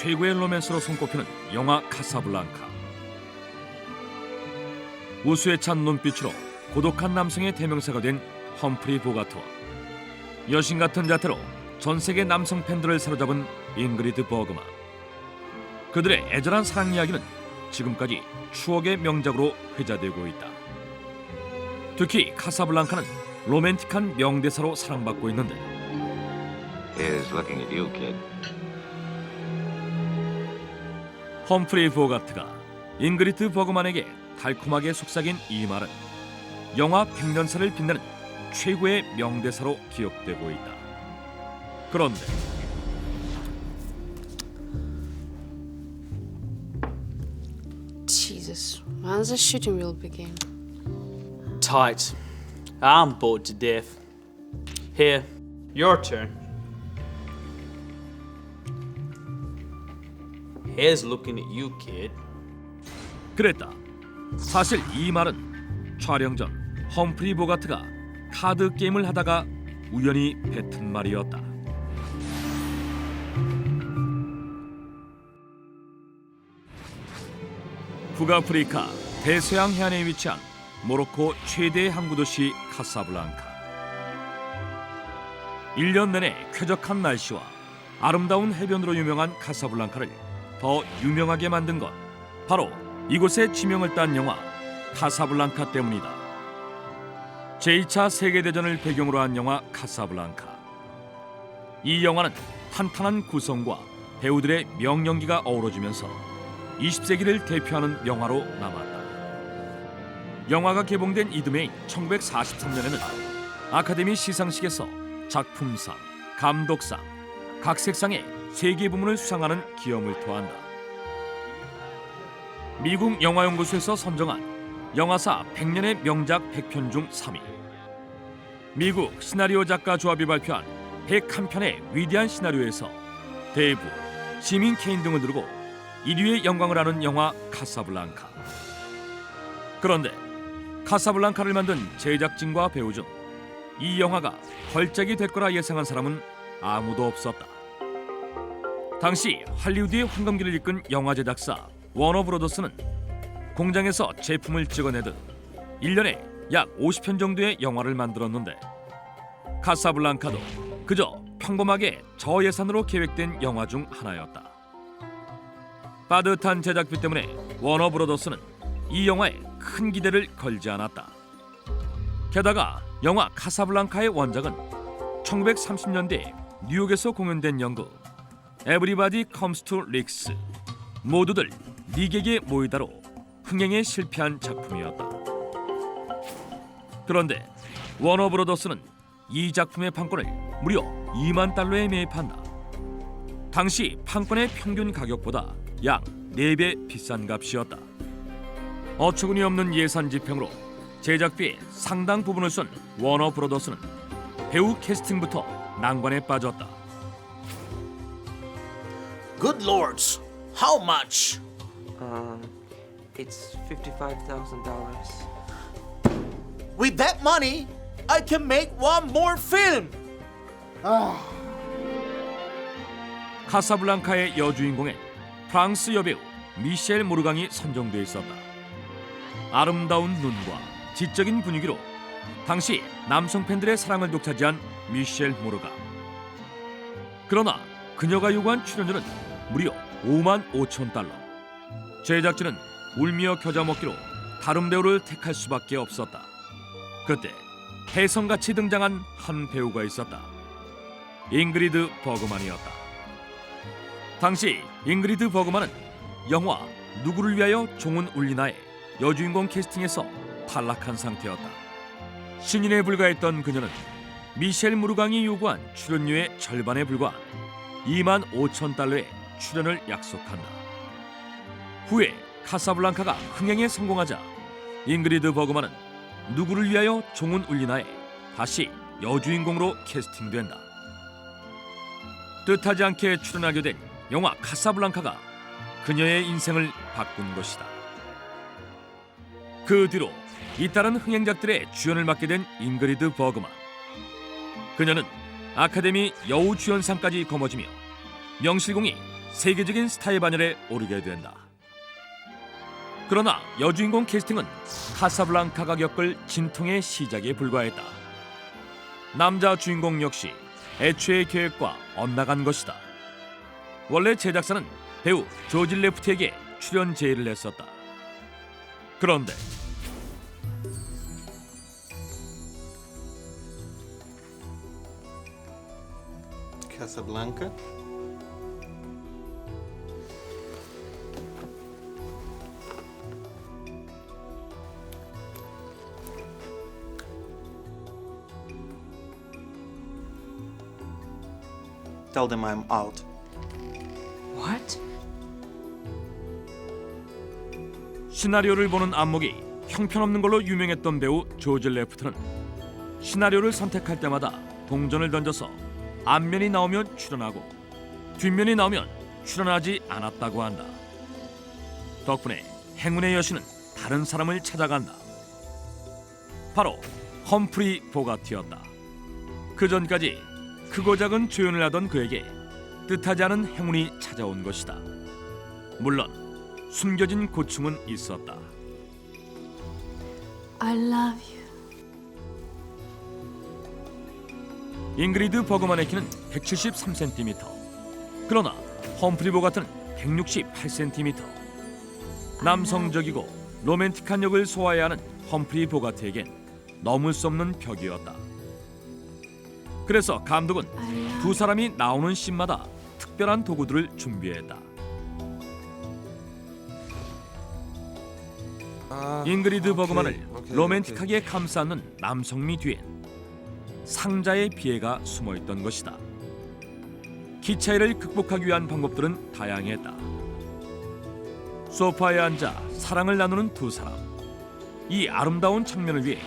최고의 로맨스로 손꼽히는 영화 카사블랑카. 우수에 찬 눈빛으로 고독한 남성의 대명사가 된 험프리 보가트와 여신 같은 자태로 전 세계 남성 팬들을 사로잡은 잉그리드 버그만. 그들의 애절한 사랑 이야기는 지금까지 추억의 명작으로 회자되고 있다. 특히 카사블랑카는 로맨틱한 명대사로 사랑받고 있는데 Is looking at you, kid. 험프리 보가트가 잉그리드 버그만에게 달콤하게 속삭인 이 말은 영화 백년사를 빛내는 최고의 명대사로 기억되고 있다. 그런데 Jesus, when's the shooting will begin? Tight. I'm bored to death. Here, your turn. Here's looking at you, kid. 그랬다. 사실 이 말은 촬영 전 험프리 보가트가 카드 게임을 하다가 우연히 뱉은 말이었다. 북아프리카 대서양 해안에 위치한 모로코 최대의 항구 도시 카사블랑카. 1년 내내 쾌적한 날씨와 아름다운 해변으로 유명한 카사블랑카를 더 유명하게 만든 건 바로 이곳의 지명을 딴 영화 카사블랑카 때문이다. 제2차 세계대전을 배경으로 한 영화 카사블랑카. 이 영화는 탄탄한 구성과 배우들의 명연기가 어우러지면서 20세기를 대표하는 영화로 남았다. 영화가 개봉된 이듬해인 1943년에는 아카데미 시상식에서 작품상, 감독상, 각색상의 3개 부문을 수상하는 기염을 토한다. 미국 영화연구소에서 선정한 영화사 100년의 명작 100편 중 3위, 미국 시나리오 작가 조합이 발표한 101편의 위대한 시나리오에서 대부, 지민 케인 등을 두르고 1위의 영광을 아는 영화 카사블랑카. 그런데 카사블랑카를 만든 제작진과 배우 중 이 영화가 걸작이 될 거라 예상한 사람은 아무도 없었다. 당시 할리우드의 황금기를 이끈 영화 제작사 워너브로더스는 공장에서 제품을 찍어내듯 1년에 약 50편 정도의 영화를 만들었는데 카사블랑카도 그저 평범하게 저예산으로 계획된 영화 중 하나였다. 빠듯한 제작비 때문에 워너브로더스는 이 영화에 큰 기대를 걸지 않았다. 게다가 영화 카사블랑카의 원작은 1930년대 뉴욕에서 공연된 연극 Everybody Comes to Rick's, 모두들 닉에게 모이다로 흥행에 실패한 작품이었다. 그런데 워너브로더스는 이 작품의 판권을 무려 2만 달러에 매입한다. 당시 판권의 평균 가격보다 약 4배 비싼 값이었다. 어처구니 없는 예산 집행으로 제작비의 상당 부분을 쓴 워너브로더스는 배우 캐스팅부터 난관에 빠졌다. Good lords, how much? It's $55,000. With that money, I can make one more film. 카사블랑카의 여주인공엔 프랑스 여배우 미셸 모르강이 선정돼 있었다. 아름다운 눈과 지적인 분위기로 당시 남성 팬들의 사랑을 독차지한 미셸 모르강. 그러나 그녀가 요구한 출연료는 무려 5만 5천 달러. 제작진은 울며 겨자 먹기로 다른 배우를 택할 수밖에 없었다. 그때 혜성같이 등장한 한 배우가 있었다. 잉그리드 버그만이었다. 당시 잉그리드 버그만은 영화 누구를 위하여 종은 울리나의 여주인공 캐스팅에서 탈락한 상태였다. 신인에 불과했던 그녀는 미셸 무르강이 요구한 출연료의 절반에 불과한 2만 5천 달러의 출연을 약속한다. 후에 카사블랑카가 흥행에 성공하자 잉그리드 버그만은 누구를 위하여 종은 울리나에 다시 여주인공으로 캐스팅된다. 뜻하지 않게 출연하게 된 영화 카사블랑카가 그녀의 인생을 바꾼 것이다. 그 뒤로 잇따른 흥행작들의 주연을 맡게 된 잉그리드 버그만. 그녀는 아카데미 여우주연상까지 거머쥐며 명실공히 세계적인 스타의 반열에 오르게 된다. 그러나 여주인공 캐스팅은 카사블랑카가 겪을 진통의 시작에 불과했다. 남자 주인공 역시 애초의 계획과 엇나간 것이다. 원래 제작사는 배우 조지 레프트에게 출연 제의를 했었다. 그런데 Casablanca. Tell them I'm out. What? 시나리오를 보는 안목이 형편없는 걸로 유명했던 배우 조지 레프트는 시나리오를 선택할 때마다 동전을 던져서 앞면이 나오면 출연하고 뒷면이 나오면 출연하지 않았다고 한다. 덕분에 행운의 여신은 다른 사람을 찾아간다. 바로 험프리 보가티였다. 그 전까지 크고 작은 조연을 하던 그에게 뜻하지 않은 행운이 찾아온 것이다. 물론 숨겨진 고충은 있었다. I love you. 잉그리드 버그만의 키는 173cm. 그러나 험프리 보가트는 168cm. 남성적이고 로맨틱한 역을 소화해야 하는 험프리 보가트에겐 넘을 수 없는 벽이었다. 그래서 감독은 두 사람이 나오는 씬마다 특별한 도구들을 준비했다. 잉그리드 버그만을 로맨틱하게 감싸는 남성미 뒤엔 상자의 비애가 숨어있던 것이다. 기차이를 극복하기 위한 방법들은 다양했다. 소파에 앉아 사랑을 나누는 두 사람. 이 아름다운 장면을 위해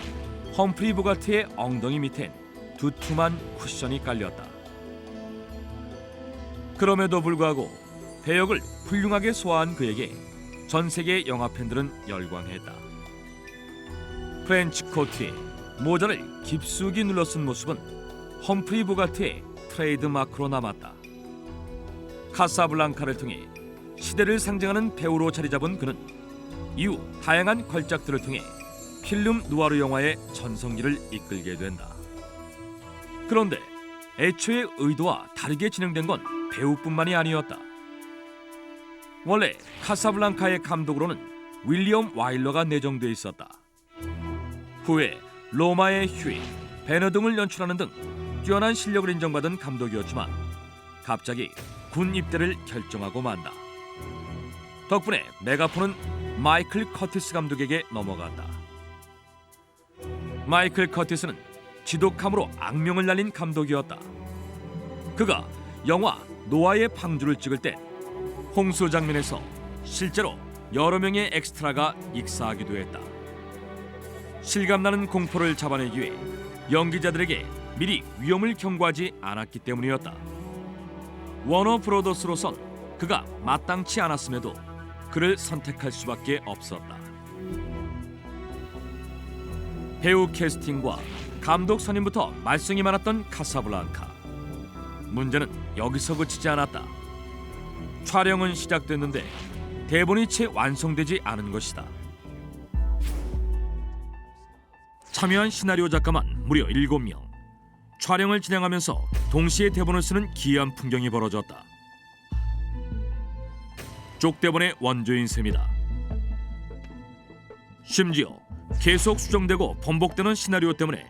험프리 보가트의 엉덩이 밑엔 두툼한 쿠션이 깔렸다. 그럼에도 불구하고 배역을 훌륭하게 소화한 그에게 전 세계 영화 팬들은 열광했다. 프렌치 코트에 모자를 깊숙이 눌러 쓴 모습은 험프리 보가트의 트레이드 마크로 남았다. 카사블랑카를 통해 시대를 상징하는 배우로 자리 잡은 그는 이후 다양한 걸작들을 통해 필름 누아르 영화의 전성기를 이끌게 된다. 그런데 애초의 의도와 다르게 진행된 건 배우뿐만이 아니었다. 원래 카사블랑카의 감독으로는 윌리엄 와일러가 내정돼 있었다. 후에 로마의 휴일, 배너 등을 연출하는 등 뛰어난 실력을 인정받은 감독이었지만 갑자기 군 입대를 결정하고 만다. 덕분에 메가폰은 마이클 커티스 감독에게 넘어갔다. 마이클 커티스는 지독함으로 악명을 날린 감독이었다. 그가 영화 노아의 방주를 찍을 때 홍수 장면에서 실제로 여러 명의 엑스트라가 익사하기도 했다. 실감나는 공포를 잡아내기 위해 연기자들에게 미리 위험을 경고하지 않았기 때문이었다. 워너 브로더스로선 그가 마땅치 않았음에도 그를 선택할 수밖에 없었다. 배우 캐스팅과 감독 선임부터 말썽이 많았던 카사블랑카. 문제는 여기서 그치지 않았다. 촬영은 시작됐는데 대본이 채 완성되지 않은 것이다. 참여한 시나리오 작가만 무려 7명. 촬영을 진행하면서 동시에 대본을 쓰는 기이한 풍경이 벌어졌다. 쪽대본의 원조인 셈이다. 심지어 계속 수정되고 번복되는 시나리오 때문에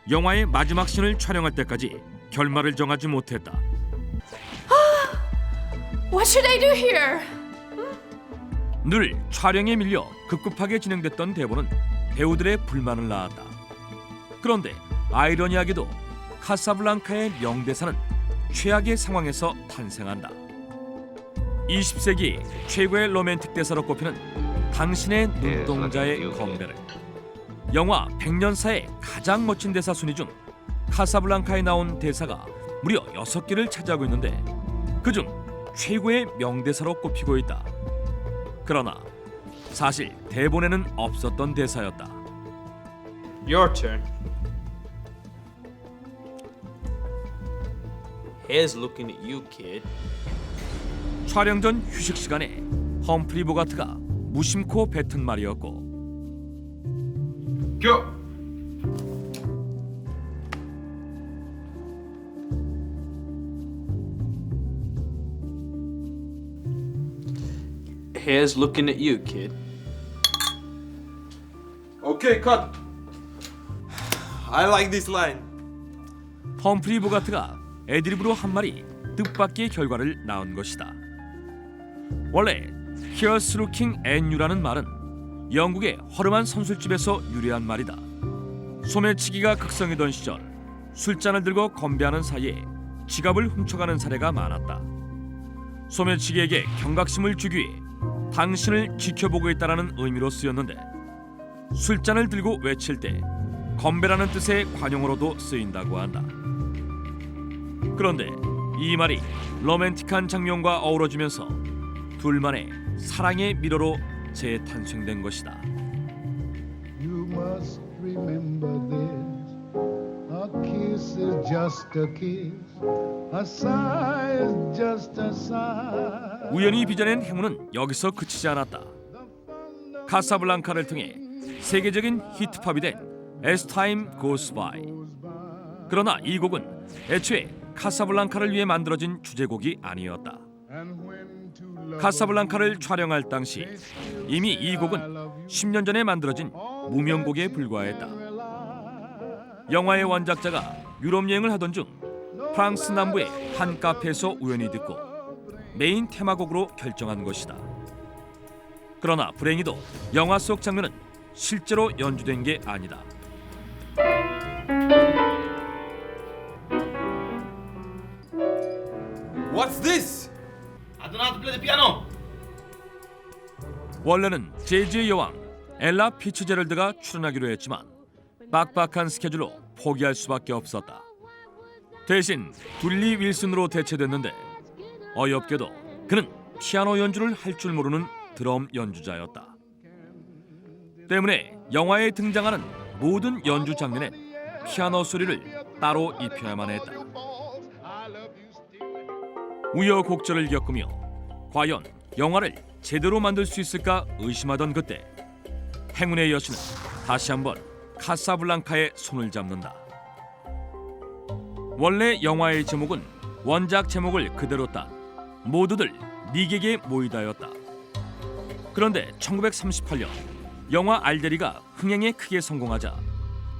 영화의 마지막 씬을 촬영할 때까지 결말을 정하지 못했다. What should I do here? 늘 촬영에 밀려 급급하게 진행됐던 대본은 배우들의 불만을 낳았다. 그런데 아이러니하게도 카사블랑카의 명대사는 최악의 상황에서 탄생한다. 20세기 최고의 로맨틱 대사로 꼽히는 당신의 눈동자의 건배를. 영화 100년사의 가장 멋진 대사 순위 중 카사블랑카에 나온 대사가 무려 6개를 차지하고 있는데 그중 최고의 명대사로 꼽히고 있다. 그러나 사실 대본에는 없었던 대사였다. Your turn. Here's looking at you, kid. 촬영 전 휴식 시간에 험프리 보가트가 무심코 뱉은 말이었고 Go. Here's looking at you, kid. Okay, cut. I like this line. 험프리 보가트가 애드리브로 한 말이 뜻밖의 결과를 낳은 것이다. 원래 Here's looking at you라는 말은 영국의 허름한 선술집에서 유래한 말이다. 소매치기가 극성이던 시절 술잔을 들고 건배하는 사이에 지갑을 훔쳐가는 사례가 많았다. 소매치기에게 경각심을 주기 위해 당신을 지켜보고 있다는 의미로 쓰였는데 술잔을 들고 외칠 때 건배라는 뜻의 관용어로도 쓰인다고 한다. 그런데 이 말이 로맨틱한 장면과 어우러지면서 둘만의 사랑의 미로로 재탄생된 것이다. You must remember this. A kiss is just a kiss. A sigh is just a sigh. 우연히 빚어낸 행운은 여기서 그치지 않았다. 카사블랑카를 통해 세계적인 히트팝이 된 As Time Goes By. 그러나 이 곡은 애초에 카사블랑카를 위해 만들어진 주제곡이 아니었다. 카사블랑카를 촬영할 당시 이미 이 곡은 10년 전에 만들어진 무명곡에 불과했다. 영화의 원작자가 유럽 여행을 하던 중 프랑스 남부의 한 카페에서 우연히 듣고 메인 테마곡으로 결정한 것이다. 그러나 불행히도 영화 속 장면은 실제로 연주된 게 아니다. What's this? I don't know how to play the piano. 원래는 재즈의 여왕 엘라 피츠제럴드가 출연하기로 했지만 빡빡한 스케줄로 포기할 수밖에 없었다. 대신 둘리 윌슨으로 대체됐는데 어이없게도 그는 피아노 연주를 할 줄 모르는 드럼 연주자였다. 때문에 영화에 등장하는 모든 연주 장면엔 피아노 소리를 따로 입혀야만 했다. 우여곡절을 겪으며 과연 영화를 제대로 만들 수 있을까 의심하던 그때 행운의 여신은 다시 한번 카사블랑카의 손을 잡는다. 원래 영화의 제목은 원작 제목을 그대로 딴 모두들 니객에 모이다였다. 그런데 1938년 영화 알데리가 흥행에 크게 성공하자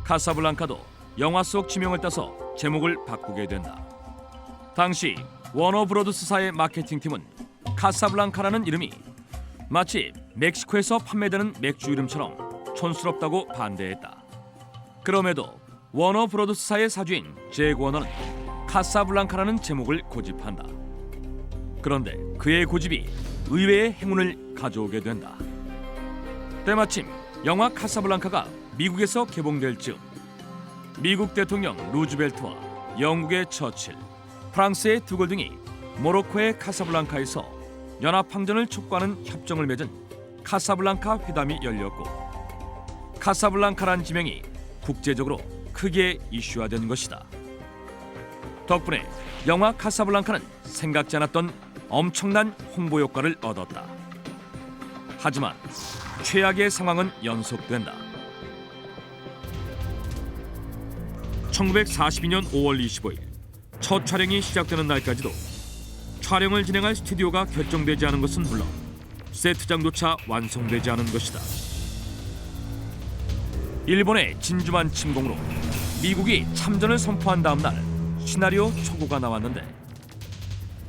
카사블랑카도 영화 속 지명을 따서 제목을 바꾸게 된다. 당시 워너브로드스사의 마케팅팀은 카사블랑카라는 이름이 마치 멕시코에서 판매되는 맥주 이름처럼 촌스럽다고 반대했다. 그럼에도 워너브로드스사의 사주인 잭 워너는 카사블랑카라는 제목을 고집한다. 그런데 그의 고집이 의외의 행운을 가져오게 된다. 때마침 영화 카사블랑카가 미국에서 개봉될 즈음 미국 대통령 루즈벨트와 영국의 처칠, 프랑스의 드골 등이 모로코의 카사블랑카에서 연합항전을 촉구하는 협정을 맺은 카사블랑카 회담이 열렸고 카사블랑카란 지명이 국제적으로 크게 이슈화된 것이다. 덕분에 영화 카사블랑카는 생각지 않았던 엄청난 홍보 효과를 얻었다. 하지만 최악의 상황은 연속된다. 1942년 5월 25일 첫 촬영이 시작되는 날까지도 촬영을 진행할 스튜디오가 결정되지 않은 것은 물론 세트장조차 완성되지 않은 것이다. 일본의 진주만 침공으로 미국이 참전을 선포한 다음 날 시나리오 초고가 나왔는데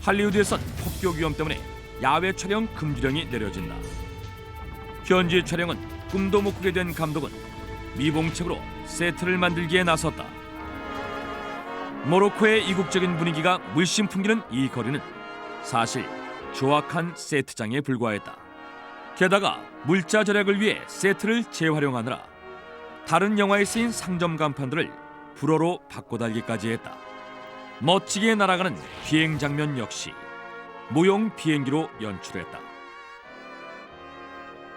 할리우드에선 폭격 위험 때문에 야외 촬영 금지령이 내려진다. 현지 촬영은 꿈도 못 꾸게 된 감독은 미봉책으로 세트를 만들기에 나섰다. 모로코의 이국적인 분위기가 물씬 풍기는 이 거리는 사실 조악한 세트장에 불과했다. 게다가 물자 절약을 위해 세트를 재활용하느라 다른 영화에 쓰인 상점 간판들을 불어로 바꿔달기까지 했다. 멋지게 날아가는 비행 장면 역시 모형 비행기로 연출했다.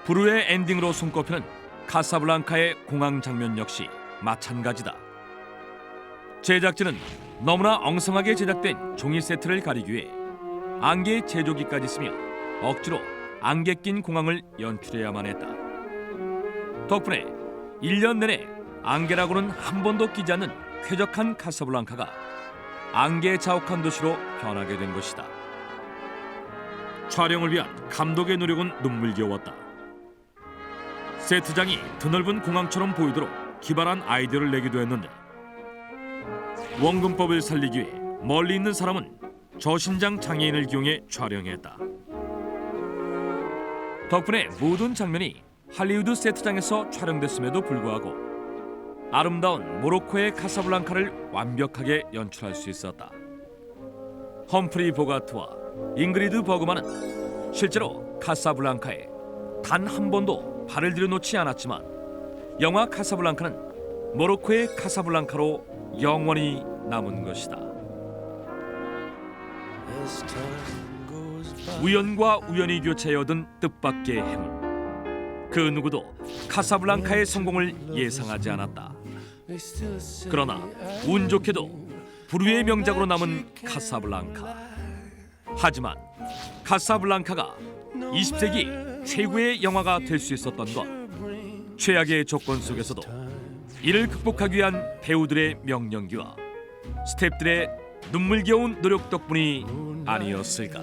불후의 엔딩으로 손꼽히는 카사블랑카의 공항 장면 역시 마찬가지다. 제작진은 너무나 엉성하게 제작된 종이 세트를 가리기 위해 안개 제조기까지 쓰며 억지로 안개 낀 공항을 연출해야만 했다. 덕분에 1년 내내 안개라고는 한 번도 끼지 않는 쾌적한 카사블랑카가 안개 자욱한 도시로 변하게 된 것이다. 촬영을 위한 감독의 노력은 눈물겨웠다. 세트장이 드넓은 공항처럼 보이도록 기발한 아이디어를 내기도 했는데 원근법을 살리기 위해 멀리 있는 사람은 저신장 장애인을 기용해 촬영했다. 덕분에 모든 장면이 할리우드 세트장에서 촬영됐음에도 불구하고 아름다운 모로코의 카사블랑카를 완벽하게 연출할 수 있었다. 험프리 보가트와 잉그리드 버그만은 실제로 카사블랑카에 단 한 번도 발을 들여놓지 않았지만 영화 카사블랑카는 모로코의 카사블랑카로 영원히 남은 것이다. 우연과 우연히 교차해 얻은 뜻밖의 행운. 그 누구도 카사블랑카의 성공을 예상하지 않았다. 그러나 운 좋게도 불후의 명작으로 남은 카사블랑카. 하지만 카사블랑카가 20세기 최고의 영화가 될 수 있었던 건 최악의 조건 속에서도 이를 극복하기 위한 배우들의 명령기와 스태프들의 눈물겨운 노력 덕분이 아니었을까.